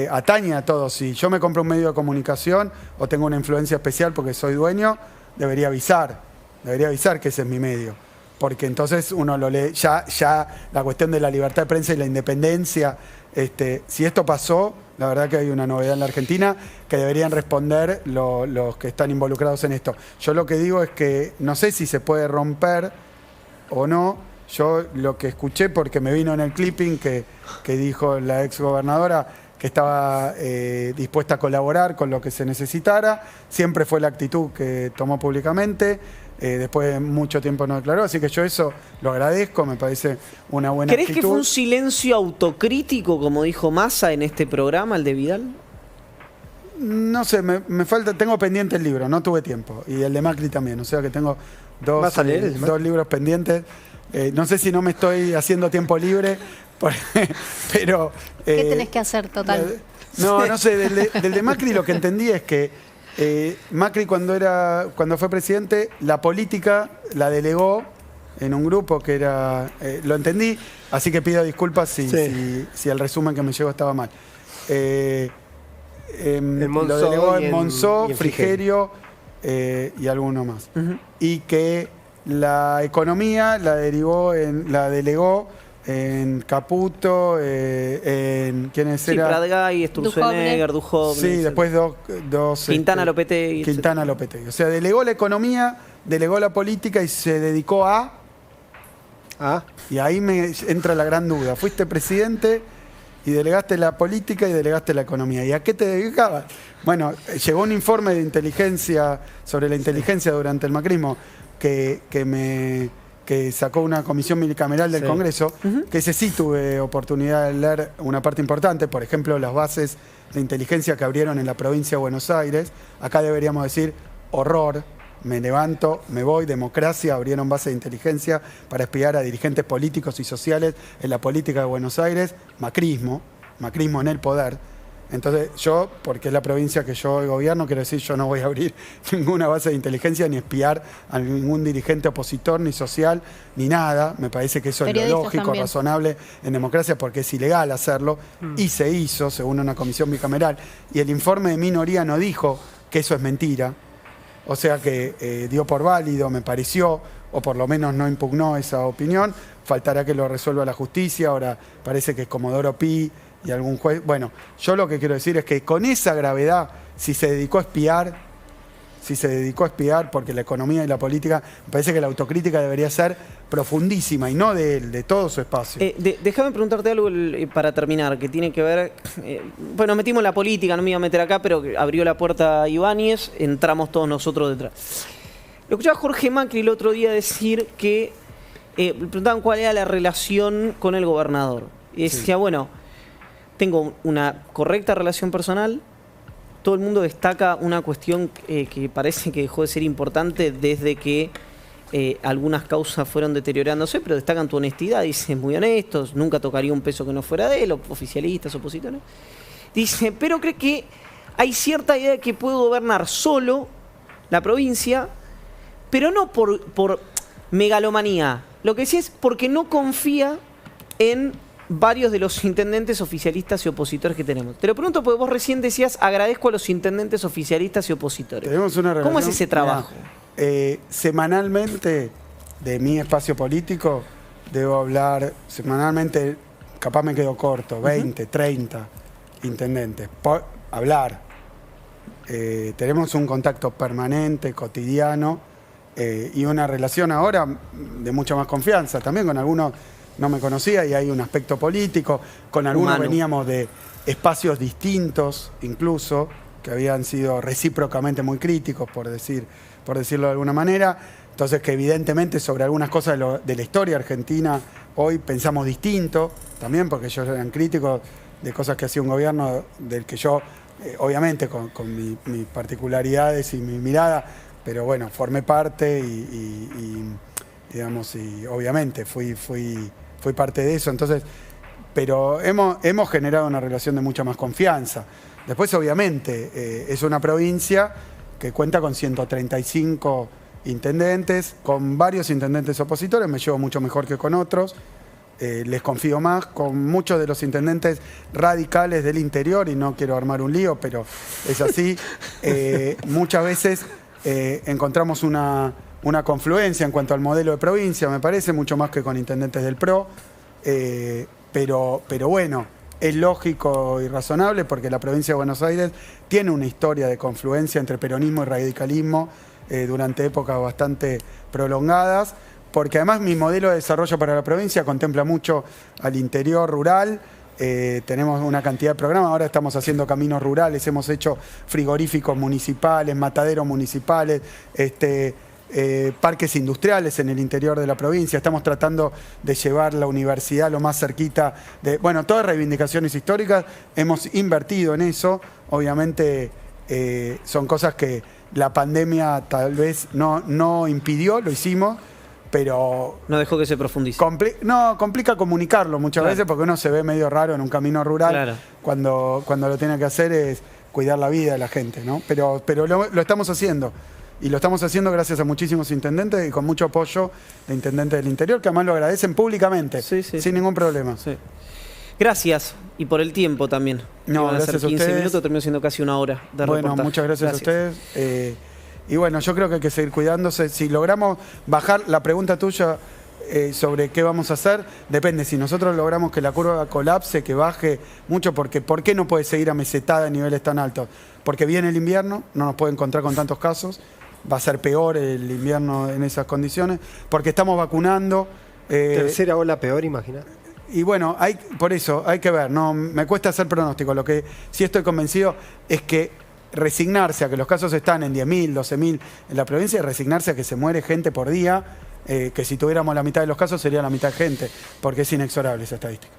Atañe a todos. Si yo me compro un medio de comunicación o tengo una influencia especial porque soy dueño, debería avisar que ese es mi medio. Porque entonces uno lo lee, ya la cuestión de la libertad de prensa y la independencia, si esto pasó, la verdad que hay una novedad en la Argentina que deberían responder los que están involucrados en esto. Yo lo que digo es que no sé si se puede romper o no. Yo lo que escuché, porque me vino en el clipping que dijo la ex gobernadora que estaba dispuesta a colaborar con lo que se necesitara, siempre fue la actitud que tomó públicamente. Después de mucho tiempo no declaró, así que yo eso lo agradezco, me parece una buena actitud. ¿Crees que fue un silencio autocrítico, como dijo Massa en este programa, el de Vidal? No sé, me falta, tengo pendiente el libro, no tuve tiempo, y el de Macri también, o sea que tengo ¿Vas a leer el de Macri? 2 libros pendientes. No sé si no me estoy haciendo tiempo libre, pero... ¿Qué tenés que hacer, total? No sé, del de Macri lo que entendí es que Macri cuando fue presidente, la política la delegó en un grupo que era... lo entendí, así que pido disculpas si el resumen que me llegó estaba mal. Lo delegó en Monzó, Frigerio y alguno más. Y que la economía la delegó en Caputo, ¿quiénes Sí, eran? Pratgay, Sturzenegger, Duhovne. Sí, después dos Quintana Lopetegui. Quintana Lopetegui. O sea, delegó la economía, delegó la política y se dedicó a... Y ahí me entra la gran duda. Fuiste presidente y delegaste la política y delegaste la economía. ¿Y a qué te dedicabas? Bueno, llegó un informe de inteligencia sobre la inteligencia durante el macrismo que sacó una comisión bicameral del Congreso, que ese sí tuve oportunidad de leer una parte importante, por ejemplo, las bases de inteligencia que abrieron en la provincia de Buenos Aires. Acá deberíamos decir horror, me levanto, me voy, democracia, abrieron bases de inteligencia para espiar a dirigentes políticos y sociales en la política de Buenos Aires, macrismo en el poder. Entonces yo, porque es la provincia que yo gobierno, quiero decir, yo no voy a abrir ninguna base de inteligencia ni espiar a ningún dirigente opositor, ni social, ni nada. Me parece que eso es lo lógico, también razonable en democracia, porque es ilegal hacerlo. Y se hizo, según una comisión bicameral. Y el informe de minoría no dijo que eso es mentira. O sea que dio por válido, me pareció, o por lo menos no impugnó esa opinión. Faltará que lo resuelva la justicia. Ahora parece que es Comodoro Pi y algún juez. Bueno, yo lo que quiero decir es que con esa gravedad, si se dedicó a espiar, si se dedicó a espiar, porque la economía y la política, me parece que la autocrítica debería ser profundísima y no de él, de todo su espacio. Déjame preguntarte algo para terminar, que tiene que ver, bueno, metimos la política, no me iba a meter acá, pero abrió la puerta a Ibáñez, entramos todos nosotros detrás. Lo escuchaba a Jorge Macri el otro día decir que, le preguntaban cuál era la relación con el gobernador. Y decía, bueno, tengo una correcta relación personal. Todo el mundo destaca una cuestión que parece que dejó de ser importante desde que algunas causas fueron deteriorándose, pero destacan tu honestidad. Dicen, muy honestos, nunca tocaría un peso que no fuera de él, oficialistas, opositores. Dice, pero cree que hay cierta idea de que puede gobernar solo la provincia, pero no por megalomanía. Lo que decía es porque no confía en varios de los intendentes oficialistas y opositores que tenemos. Te lo pregunto porque vos recién decías, agradezco a los intendentes oficialistas y opositores. Tenemos una relación, ¿cómo es ese trabajo? Semanalmente, de mi espacio político, debo hablar, semanalmente, capaz me quedo corto, 20, 30 intendentes. Hablar. Tenemos un contacto permanente, cotidiano, y una relación ahora de mucha más confianza. También con algunos no me conocía y hay un aspecto político. Con algunos veníamos de espacios distintos, incluso, que habían sido recíprocamente muy críticos, por decirlo de alguna manera. Entonces, que evidentemente sobre algunas cosas de la historia argentina hoy pensamos distinto, también porque ellos eran críticos de cosas que hacía un gobierno del que yo, obviamente con mis particularidades y mi mirada, pero bueno, formé parte digamos, y obviamente fui parte de eso. Entonces, pero hemos generado una relación de mucha más confianza. Después, obviamente, es una provincia que cuenta con 135 intendentes, con varios intendentes opositores, me llevo mucho mejor que con otros, les confío más, con muchos de los intendentes radicales del interior, y no quiero armar un lío, pero es así, muchas veces encontramos una confluencia en cuanto al modelo de provincia, me parece, mucho más que con intendentes del PRO, pero bueno, es lógico y razonable porque la provincia de Buenos Aires tiene una historia de confluencia entre peronismo y radicalismo durante épocas bastante prolongadas, porque además mi modelo de desarrollo para la provincia contempla mucho al interior rural. Tenemos una cantidad de programas, ahora estamos haciendo caminos rurales, hemos hecho frigoríficos municipales, mataderos municipales, parques industriales en el interior de la provincia. Estamos tratando de llevar la universidad lo más cerquita de... Bueno, todas reivindicaciones históricas, hemos invertido en eso. Obviamente son cosas que la pandemia tal vez no impidió, lo hicimos, pero... No dejó que se profundice. Complica comunicarlo muchas veces porque uno se ve medio raro en un camino rural cuando lo tiene que hacer es cuidar la vida de la gente, ¿no? Pero lo estamos haciendo. Y lo estamos haciendo gracias a muchísimos intendentes y con mucho apoyo de intendentes del interior, que además lo agradecen públicamente, sin ningún problema. Sí. Gracias, y por el tiempo también. No, Iban a gracias ser 15 a ustedes. minutos, terminó siendo casi una hora de reportaje. Bueno, muchas gracias a ustedes. Y bueno, yo creo que hay que seguir cuidándose. Si logramos bajar la pregunta tuya sobre qué vamos a hacer, depende. Si nosotros logramos que la curva colapse, que baje mucho, porque ¿por qué no puede seguir amesetada a niveles tan altos? Porque viene el invierno, no nos puede encontrar con tantos casos. Va a ser peor el invierno en esas condiciones, porque estamos vacunando. Tercera ola peor, imagina. Y bueno, por eso hay que ver, no me cuesta hacer pronóstico. Lo que sí estoy convencido es que resignarse a que los casos están en 10.000, 12.000 en la provincia, y resignarse a que se muere gente por día, que si tuviéramos la mitad de los casos sería la mitad de gente, porque es inexorable esa estadística.